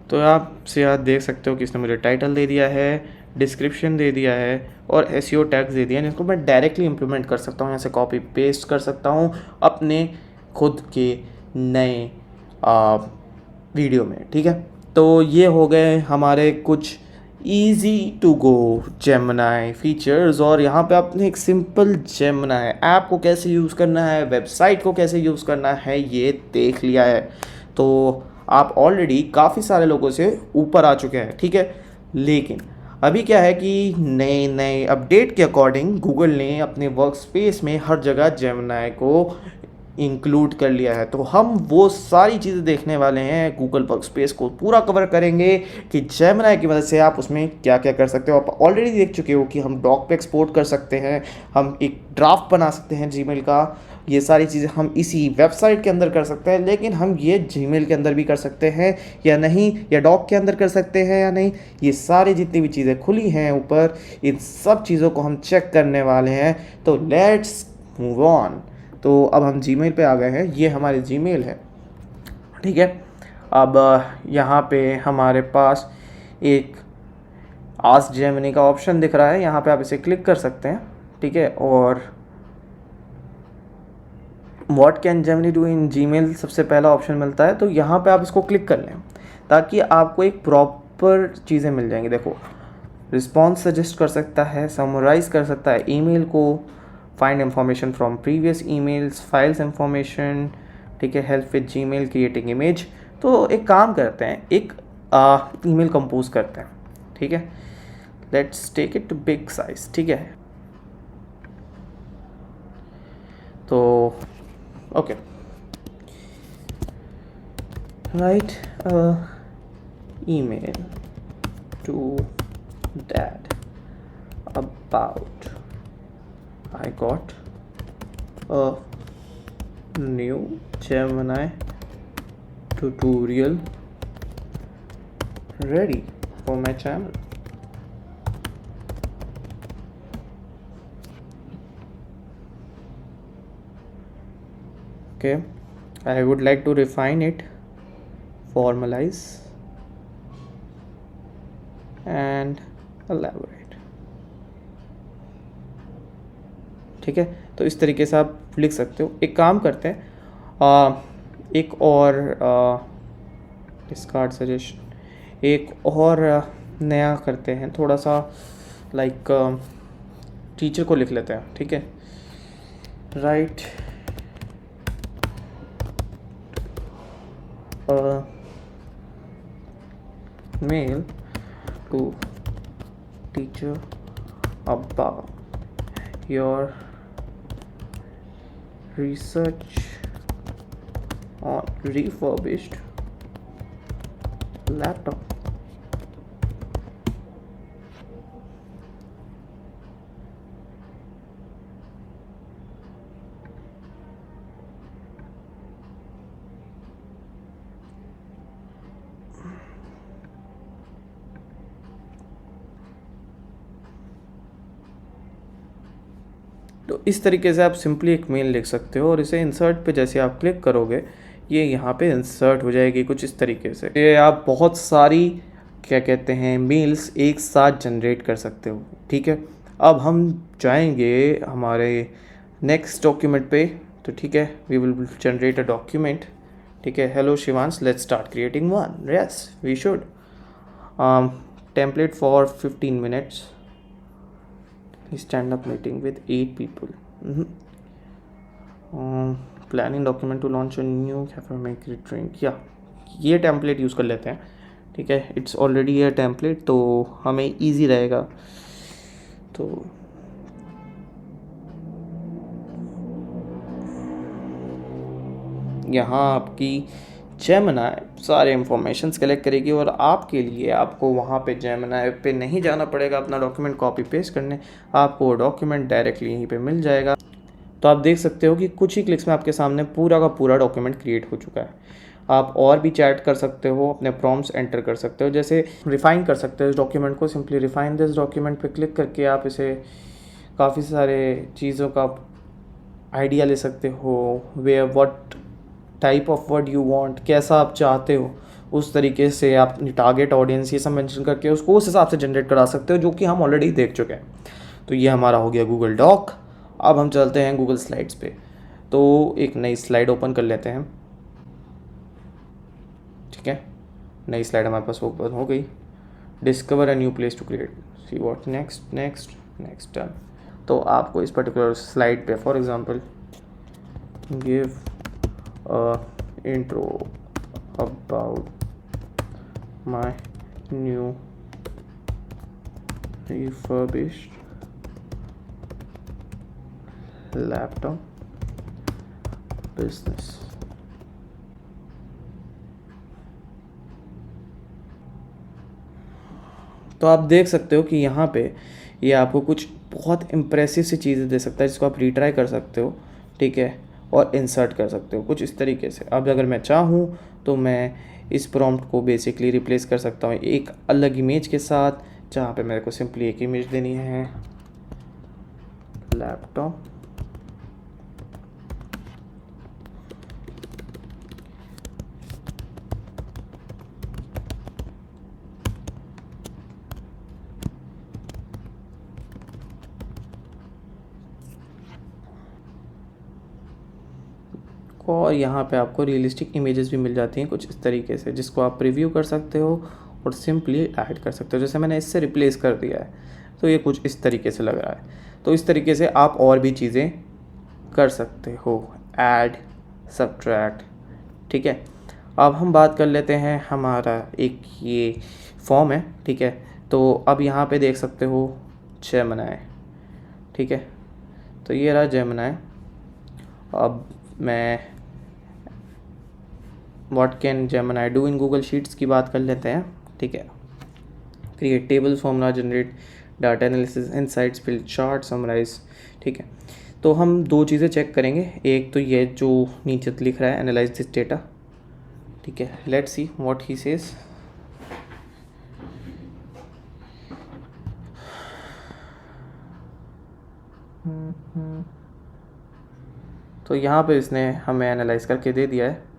[SPEAKER 1] तो आप से याद देख सकते हो कि इसने मुझे टाइटल दे दिया है, डिस्क्रिप्शन दे दिया है और SEO टैग्स दे दिया है, जिसको मैं डायरेक्टली इम्प्लीमेंट कर सकता हूँ, यहाँ से कॉपी पेस्ट कर सकता हूँ अपने खुद के नए वीडियो में। ठीक है, तो ये हो गए हमारे कुछ easy to go Gemini features, और यहाँ पे आपने एक सिंपल जेमिनी ऐप को कैसे यूज़ करना है, वेबसाइट को कैसे यूज़ करना है, ये देख लिया है। तो आप ऑलरेडी काफ़ी सारे लोगों से ऊपर आ चुके हैं। ठीक है, लेकिन अभी क्या है कि नए नए अपडेट के अकॉर्डिंग गूगल ने अपने वर्क स्पेस में हर जगह जेमिनी को इंक्लूड कर लिया है। तो हम वो सारी चीज़ें देखने वाले हैं, गूगल वर्क स्पेस को पूरा कवर करेंगे कि जेमिनी की मदद से आप उसमें क्या क्या कर सकते हो। आप ऑलरेडी देख चुके हो कि हम डॉक पे एक्सपोर्ट कर सकते हैं, हम एक ड्राफ्ट बना सकते हैं जीमेल का। ये सारी चीज़ें हम इसी वेबसाइट के अंदर कर सकते हैं, लेकिन हम ये जीमेल के अंदर भी कर सकते हैं या नहीं, या डॉक के अंदर कर सकते हैं या नहीं। ये सारी जितनी भी चीज़ें खुली हैं ऊपर, इन सब चीज़ों को हम चेक करने वाले हैं। तो लेट्स मूव ऑन। तो अब हम जीमेल पे आ गए हैं, ये हमारे जीमेल है, ठीक है। अब यहाँ पे हमारे पास एक आस्क जेमिनी का ऑप्शन दिख रहा है, यहाँ पे आप इसे क्लिक कर सकते हैं, ठीक है। और what can Gemini do in Gmail सबसे पहला ऑप्शन मिलता है, तो यहाँ पे आप इसको क्लिक कर लें ताकि आपको एक प्रॉपर चीज़ें मिल जाएंगी। देखो, रिस्पॉन्स सजेस्ट कर सकता है, समराइज कर सकता है ईमेल को, find information from previous emails, files information, ठीक है, help with Gmail, creating image. तो एक काम करते हैं, एक ईमेल कंपोज करते हैं, ठीक है। Let's take it to big size, ठीक है। तो okay, write email to dad about I got a new Gemini tutorial ready for my channel. Okay, I would like to refine it, formalize and elaborate, ठीक है। तो इस तरीके से आप लिख सकते हो। एक काम करते हैं, एक और डिस्कार्ड सजेशन, एक और नया करते हैं, थोड़ा सा लाइक टीचर को लिख लेते हैं, ठीक है। Write mail to teacher about your research on refurbished laptop. तो इस तरीके से आप सिंपली एक मेल लिख सकते हो, और इसे इंसर्ट पे जैसे आप क्लिक करोगे ये यहाँ पे इंसर्ट हो जाएगी कुछ इस तरीके से। ये आप बहुत सारी क्या कहते हैं मेल्स एक साथ जनरेट कर सकते हो, ठीक है। अब हम जाएंगे हमारे नेक्स्ट डॉक्यूमेंट पे, तो ठीक है, we will generate a document, ठीक है। Hello Shivansh, let's start creating one. Yes we should. Template for 15 minutes, stand up meeting with 8 people. Planning document to launch a new cafe maker drink, या ये template use कर लेते हैं, ठीक है। It's already है टेम्पलेट, तो हमें इजी रहेगा। तो यहाँ आपकी जेमिनी सारे इंफॉर्मेशंस कलेक्ट करेगी, और आपके लिए आपको वहाँ पे जेमिनी पे नहीं जाना पड़ेगा अपना डॉक्यूमेंट कॉपी पेस्ट करने, आपको वो डॉक्यूमेंट डायरेक्टली यहीं पे मिल जाएगा। तो आप देख सकते हो कि कुछ ही क्लिक्स में आपके सामने पूरा का पूरा डॉक्यूमेंट क्रिएट हो चुका है। आप और भी चैट कर सकते हो, अपने प्रॉम्प्ट्स एंटर कर सकते हो, जैसे रिफ़ाइन कर सकते हो इस डॉक्यूमेंट को। सिंपली रिफ़ाइन दिस डॉक्यूमेंट पे क्लिक करके आप इसे काफ़ी सारे चीज़ों का आइडिया ले सकते हो, way what type of word you want, कैसा आप चाहते हो उस तरीके से आप टारगेट ऑडियंस ये सब मेंशन करके उसको उस हिसाब से जनरेट करा सकते हो, जो कि हम ऑलरेडी देख चुके हैं। तो ये हमारा हो गया गूगल डॉक। अब हम चलते हैं गूगल स्लाइड्स पे, तो एक नई स्लाइड ओपन कर लेते हैं, ठीक है। नई स्लाइड हमारे पास ओपन हो गई। Discover a new place to create, see what next next next done. तो आपको इस पर्टिकुलर स्लाइड पे for example give intro about my new refurbished laptop business। तो आप देख सकते हो कि यहाँ पे ये आपको कुछ बहुत इम्प्रेसिव सी चीज़ें दे सकता है जिसको आप रीट्राई कर सकते हो, ठीक है, और इंसर्ट कर सकते हो कुछ इस तरीके से। अब अगर मैं चाहूँ तो मैं इस प्रॉम्प्ट को बेसिकली रिप्लेस कर सकता हूँ एक अलग इमेज के साथ, जहाँ पे मेरे को सिंपली एक इमेज देनी है, लैपटॉप और यहाँ पे आपको रियलिस्टिक इमेजेस भी मिल जाती हैं कुछ इस तरीके से, जिसको आप प्रीव्यू कर सकते हो और सिंपली ऐड कर सकते हो। जैसे मैंने इससे रिप्लेस कर दिया है तो ये कुछ इस तरीके से लग रहा है। तो इस तरीके से आप और भी चीज़ें कर सकते हो, ऐड, सब्ट्रैक्ट, ठीक है। अब हम बात कर लेते हैं, हमारा एक ये फॉर्म है, ठीक है। तो अब यहाँ पे देख सकते हो जेमिनी, ठीक है। तो ये रहा जेमिनी। अब मैं what can Gemini do in Google sheets की बात कर लेते हैं, ठीक है। Create table, formula, generate data analysis, insights, build chart, summarize, ठीक है। तो हम दो चीज़ें चेक करेंगे, एक तो ये जो नीचे लिख रहा है एनालाइज दिस डेटा, ठीक है। Let's see what he says. तो यहाँ पे इसने हमें एनालाइज करके दे दिया है।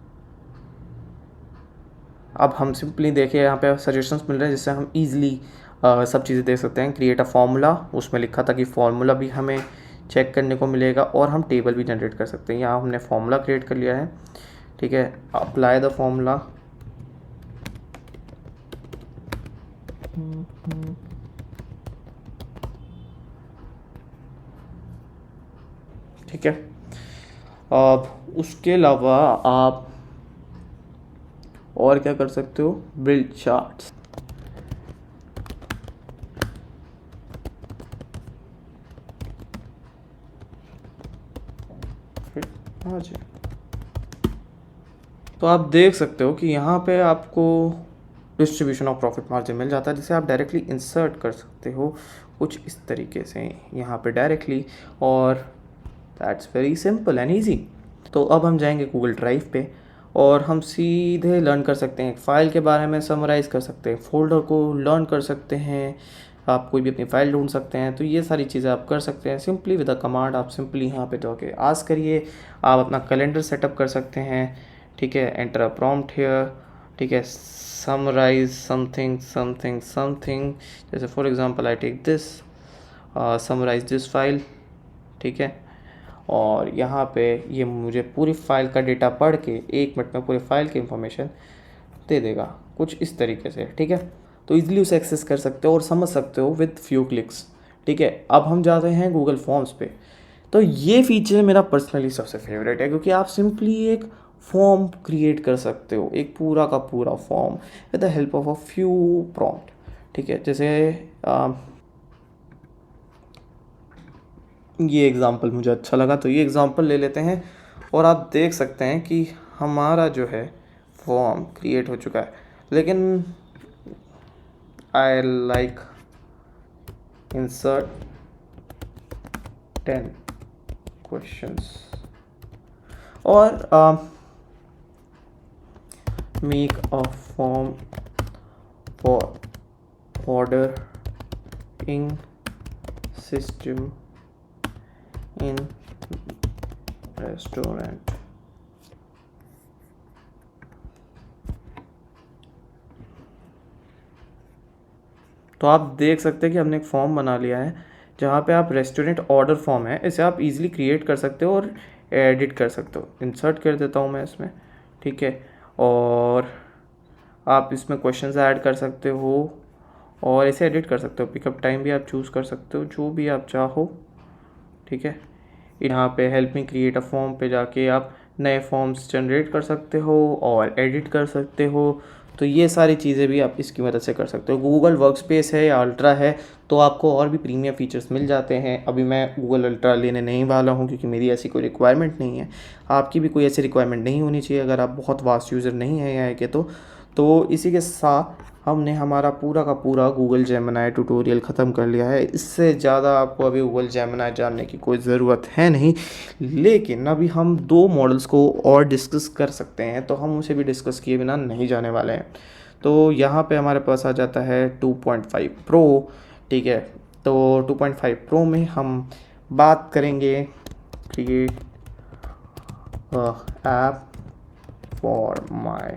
[SPEAKER 1] अब हम सिंपली देखिए यहाँ पे सजेशंस मिल रहे हैं जिससे हम इजीली सब चीज़ें देख सकते हैं। क्रिएट अ फार्मूला, उसमें लिखा था कि फार्मूला भी हमें चेक करने को मिलेगा और हम टेबल भी जनरेट कर सकते हैं। यहाँ हमने फार्मूला क्रिएट कर लिया है, ठीक है। अप्लाई द फार्मूला, ठीक है। अब उसके अलावा आप और क्या कर सकते हो, बिल्ड चार्ट्स, हाँ जी। तो आप देख सकते हो कि यहाँ पे आपको डिस्ट्रीब्यूशन ऑफ प्रॉफिट मार्जिन मिल जाता है, जिसे आप डायरेक्टली इंसर्ट कर सकते हो कुछ इस तरीके से यहाँ पे डायरेक्टली, और that's very simple and easy. तो अब हम जाएंगे गूगल ड्राइव पे और हम सीधे लर्न कर सकते हैं फाइल के बारे में, समराइज़ कर सकते हैं, फोल्डर को लर्न कर सकते हैं, आप कोई भी अपनी फाइल ढूंढ सकते हैं। तो ये सारी चीज़ें आप कर सकते हैं सिंपली विद अ कमांड। आप सिंपली यहाँ पे जाके आस्क करिए, आप अपना कैलेंडर सेटअप कर सकते हैं, ठीक है। एंटर अ प्रॉम्प्ट हियर, ठीक है। समराइज समथिंग समथिंग समथिंग, जैसे for example I take this, summarize this file, ठीक है। और यहाँ पे ये मुझे पूरी फाइल का डेटा पढ़ के 1 मिनट में पूरी फाइल की इंफॉर्मेशन दे देगा कुछ इस तरीके से, ठीक है। तो इजीली उसे एक्सेस कर सकते हो और समझ सकते हो विद फ्यू क्लिक्स, ठीक है। अब हम जाते हैं गूगल फॉर्म्स पे। तो ये फीचर मेरा पर्सनली सबसे फेवरेट है, क्योंकि आप सिंपली एक फॉर्म क्रिएट कर सकते हो, एक पूरा का पूरा form with the help of a few prompt, ठीक है। जैसे ये एग्ज़ाम्पल मुझे अच्छा लगा, तो ये एग्ज़ाम्पल ले लेते हैं और आप देख सकते हैं कि हमारा जो है फॉर्म क्रिएट हो चुका है। लेकिन आई लाइक इंसर्ट 10 क्वेश्चंस और make a form for ordering system in restaurant. तो आप देख सकते हैं कि हमने एक फॉर्म बना लिया है जहाँ पे आप रेस्टोरेंट ऑर्डर फॉर्म है, इसे आप इजीली क्रिएट कर सकते हो और एडिट कर सकते हो। इंसर्ट कर देता हूँ मैं इसमें, ठीक है। और आप इसमें क्वेश्चंस ऐड कर सकते हो और इसे एडिट कर सकते हो। पिकअप टाइम भी आप चूज़ कर सकते हो, जो भी आप चाहो, ठीक है। यहाँ पे help me create a form पे जाके आप नए फॉर्म्स जनरेट कर सकते हो और एडिट कर सकते हो। तो ये सारी चीज़ें भी आप इसकी मदद से कर सकते हो। गूगल वर्कस्पेस है या अल्ट्रा है तो आपको और भी प्रीमियम फीचर्स मिल जाते हैं। अभी मैं गूगल अल्ट्रा लेने नहीं वाला हूँ क्योंकि मेरी ऐसी कोई रिक्वायरमेंट नहीं है। आपकी भी कोई ऐसी रिक्वायरमेंट नहीं होनी चाहिए अगर आप बहुत वास्ट यूज़र नहीं है एआई के तो इसी के साथ हमने हमारा पूरा का पूरा गूगल जेमिनी ट्यूटोरियल ख़त्म कर लिया है। इससे ज़्यादा आपको अभी गूगल जेमिनी जानने की कोई ज़रूरत है नहीं, लेकिन अभी हम 2 मॉडल्स को और डिस्कस कर सकते हैं, तो हम उसे भी डिस्कस किए बिना नहीं जाने वाले हैं। तो यहाँ पे हमारे पास आ जाता है 2.5 प्रो, ठीक है। तो 2.5 प्रो में हम बात करेंगे create app for my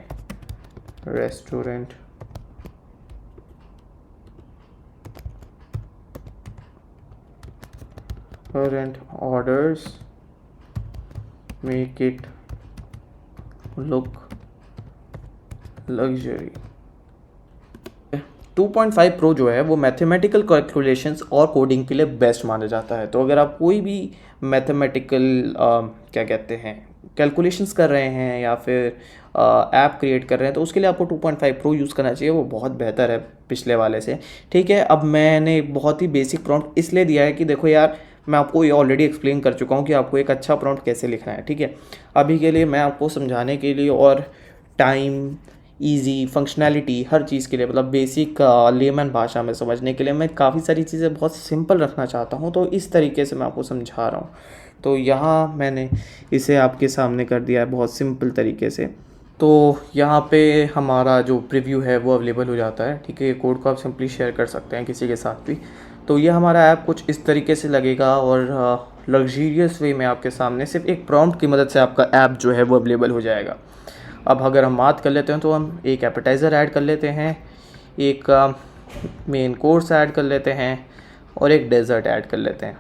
[SPEAKER 1] restaurant current orders, make it look luxury। 2.5 pro जो है वो मैथमेटिकल कैलकुलेशंस और कोडिंग के लिए बेस्ट माना जाता है। तो अगर आप कोई भी मैथमेटिकल क्या कहते हैं कैलकुलेशंस कर रहे हैं या फिर ऐप क्रिएट कर रहे हैं तो उसके लिए आपको 2.5 प्रो यूज़ करना चाहिए। वो बहुत बेहतर है पिछले वाले से, ठीक है। अब मैंने बहुत ही बेसिक प्रॉम्प्ट इसलिए दिया है कि देखो यार, मैं आपको ये ऑलरेडी एक्सप्लेन कर चुका हूँ कि आपको एक अच्छा प्रॉम्प्ट कैसे लिखना है, ठीक है। अभी के लिए मैं आपको समझाने के लिए और टाइम, इजी, फंक्शनैलिटी, हर चीज़ के लिए मतलब बेसिक लेमन भाषा में समझने के लिए मैं काफ़ी सारी चीज़ें बहुत सिंपल रखना चाहता हूँ, तो इस तरीके से मैं आपको समझा रहा हूँ। तो यहाँ मैंने इसे आपके सामने कर दिया है बहुत सिंपल तरीके से। तो यहाँ पे हमारा जो प्रीव्यू है वो अवेलेबल हो जाता है, ठीक है। ये कोड को आप सिंपली शेयर कर सकते हैं किसी के साथ भी। तो ये हमारा ऐप कुछ इस तरीके से लगेगा और लग्जरियस वे में आपके सामने सिर्फ एक प्रॉम्प्ट की मदद से आपका ऐप जो है वो अवेलेबल हो जाएगा। अब अगर हम बात कर लेते हैं तो हम एक एपेटाइज़र ऐड कर लेते हैं, एक मेन कोर्स ऐड कर लेते हैं और एक डेज़र्ट ऐड कर लेते हैं,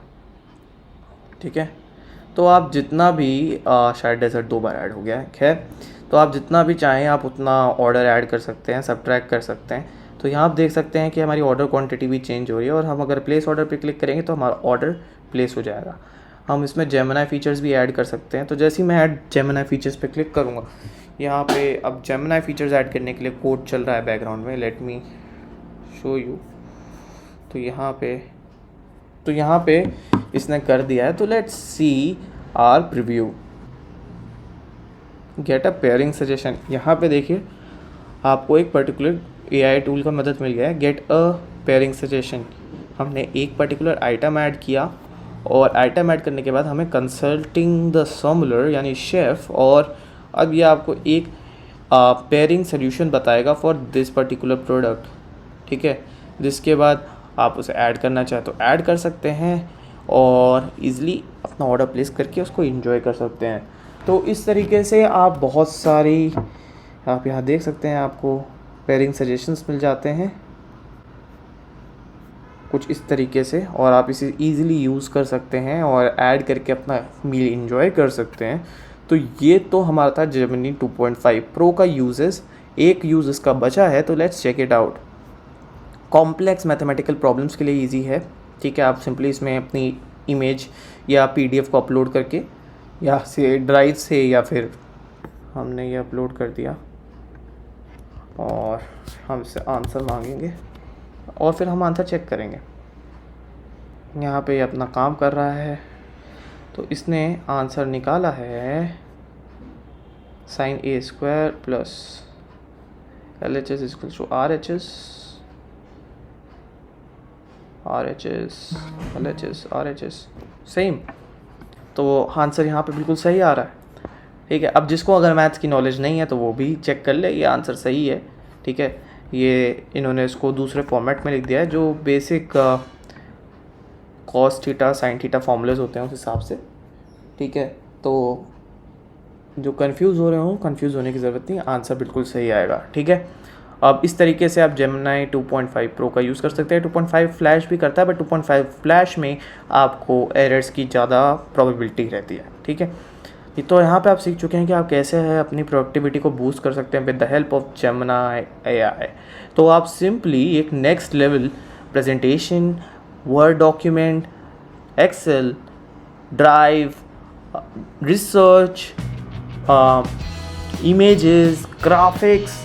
[SPEAKER 1] ठीक है। तो आप जितना भी शायद डेज़र्ट 2 बार ऐड हो गया है, खैर। तो आप जितना भी चाहें आप उतना ऑर्डर ऐड कर सकते हैं, सब्ट्रैक्ट कर सकते हैं। तो यहाँ आप देख सकते हैं कि हमारी ऑर्डर क्वांटिटी भी चेंज हो रही है और हम अगर प्लेस ऑर्डर पे क्लिक करेंगे तो हमारा ऑर्डर प्लेस हो जाएगा। हम इसमें जेमिनी फीचर्स भी ऐड कर सकते हैं। तो जैसे ही मैं ऐड जेमिनी फीचर्स पे क्लिक करूँगा, यहाँ पे अब जेमिनी फीचर्स ऐड करने के लिए कोड चल रहा है बैकग्राउंड में, लेट मी शो यू। तो यहाँ पे इसने कर दिया है। तो let's see our preview, get a pairing suggestion. यहाँ पे देखिए आपको एक पर्टिकुलर एआई टूल का मदद मिल गया है, गेट अ पेयरिंग सजेशन। हमने एक पर्टिकुलर आइटम ऐड किया और आइटम ऐड करने के बाद हमें कंसल्टिंग द सोमुलर यानी शेफ़, और अब ये आपको एक पेयरिंग सोल्यूशन बताएगा फॉर दिस पर्टिकुलर प्रोडक्ट, ठीक है। जिसके बाद आप उसे ऐड करना चाहे तो ऐड कर सकते हैं और ईज़िली अपना ऑर्डर प्लेस करके उसको एंजॉय कर सकते हैं। तो इस तरीके से आप बहुत सारी, आप यहाँ देख सकते हैं आपको पेयरिंग सजेशंस मिल जाते हैं कुछ इस तरीके से, और आप इसे ईज़िली यूज़ कर सकते हैं और ऐड करके अपना मील एंजॉय कर सकते हैं। तो ये तो हमारा था जेमिनी 2.5 प्रो का यूजेस। एक यूज़ इसका बचा है, तो let's check it out. Complex mathematical problems के लिए इजी है, ठीक है। आप सिंपली इसमें अपनी इमेज या पीडीएफ को अपलोड करके या से ड्राइव से, या फिर हमने ये अपलोड कर दिया और हमसे आंसर मांगेंगे और फिर हम आंसर चेक करेंगे। यहाँ पे अपना काम कर रहा है। तो इसने आंसर निकाला है sin a² plus LHS equal to RHS same. तो आंसर यहाँ पे बिल्कुल सही आ रहा है, ठीक है। अब जिसको अगर मैथ्स की नॉलेज नहीं है तो वो भी चेक कर ले, ये आंसर सही है, ठीक है। ये इन्होंने इसको दूसरे फॉर्मेट में लिख दिया है जो basic cos theta sine theta formulas होते हैं उस हिसाब से, ठीक है। तो जो कंफ्यूज हो रहे हो, कंफ्यूज होने की ज़रूरत नहीं, आंसर बिल्कुल सही आएगा, ठीक है। अब इस तरीके से आप जेमिनी 2.5 प्रो का यूज़ कर सकते हैं। 2.5 फ्लैश भी करता है, बट 2.5 फ्लैश में आपको एरर्स की ज़्यादा प्रोबेबिलिटी रहती है, ठीक है। तो यहाँ पे आप सीख चुके हैं कि आप कैसे है अपनी प्रोडक्टिविटी को बूस्ट कर सकते हैं with the help of Gemini AI। तो आप सिंपली एक next level presentation, Word document, Excel, Drive, research, images, graphics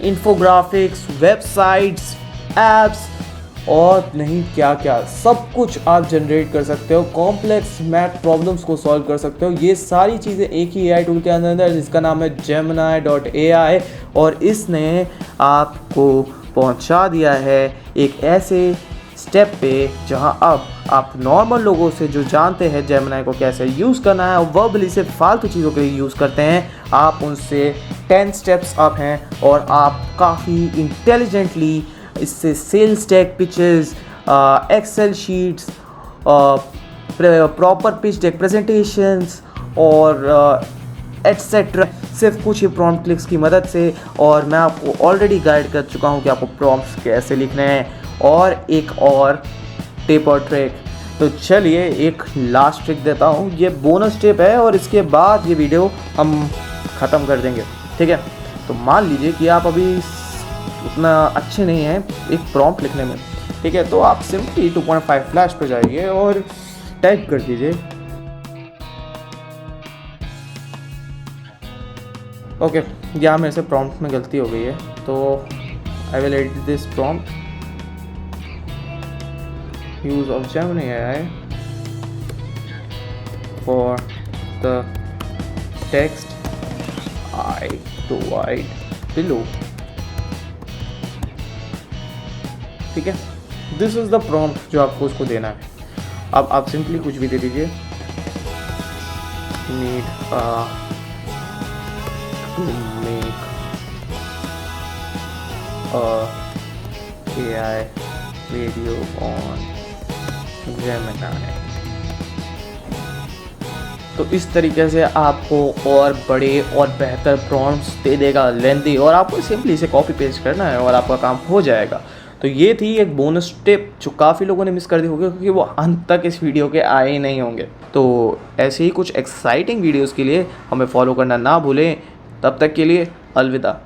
[SPEAKER 1] infographics, websites, apps और नहीं क्या क्या सब कुछ आप जनरेट कर सकते हो। कॉम्प्लेक्स मैथ प्रॉब्लम्स को सॉल्व कर सकते हो। ये सारी चीज़ें एक ही AI टूल के अंदर है जिसका नाम है Gemini.ai और इसने आपको पहुंचा दिया है एक ऐसे स्टेप पे जहां अब आप नॉर्मल लोगों से जो जानते हैं जेमिनी को कैसे यूज़ करना है और वर्बली से फालतू चीज़ों के लिए यूज़ करते हैं, आप उनसे 10 स्टेप्स अप हैं और आप काफ़ी इंटेलिजेंटली इससे sales tag pitches, Excel sheets, proper pitch deck presentations और एटसेट्रा सिर्फ कुछ ही प्रॉम्प्ट क्लिक्स की मदद से। और मैं आपको ऑलरेडी गाइड कर चुका हूँ कि आपको प्रॉम्प्ट्स कैसे लिखने हैं और एक और टिप और ट्रिक। तो चलिए एक लास्ट ट्रिक देता हूँ, ये बोनस टिप है और इसके बाद ये वीडियो हम ख़त्म कर देंगे, ठीक है। तो मान लीजिए कि आप अभी उतना अच्छे नहीं हैं एक प्रॉम्प्ट लिखने में, ठीक है, तो आप सिंपली 2.5 फ्लैश पर जाइए और टाइप कर दीजिए ओके। यहाँ मेरे से प्रॉम्प्ट में गलती हो गई है, तो I will edit this prompt use of Gemini AI for the text I provide below, ठीक है। दिस इज द प्रॉम्प्ट जो आपको उसको देना है। अब आप सिंपली कुछ भी दे दीजिए, need to make AI video on Gemini। तो इस तरीके से आपको और बड़े और बेहतर प्रॉम्प्ट्स दे देगा लेंथी, और आपको सिंपली इसे कॉपी पेस्ट करना है और आपका काम हो जाएगा। तो ये थी एक बोनस टिप जो काफ़ी लोगों ने मिस कर दी होगी क्योंकि वो अंत तक इस वीडियो के आए ही नहीं होंगे। तो ऐसे ही कुछ एक्साइटिंग वीडियोज़ के लिए हमें फॉलो करना ना भूलें। तब तक के लिए अलविदा।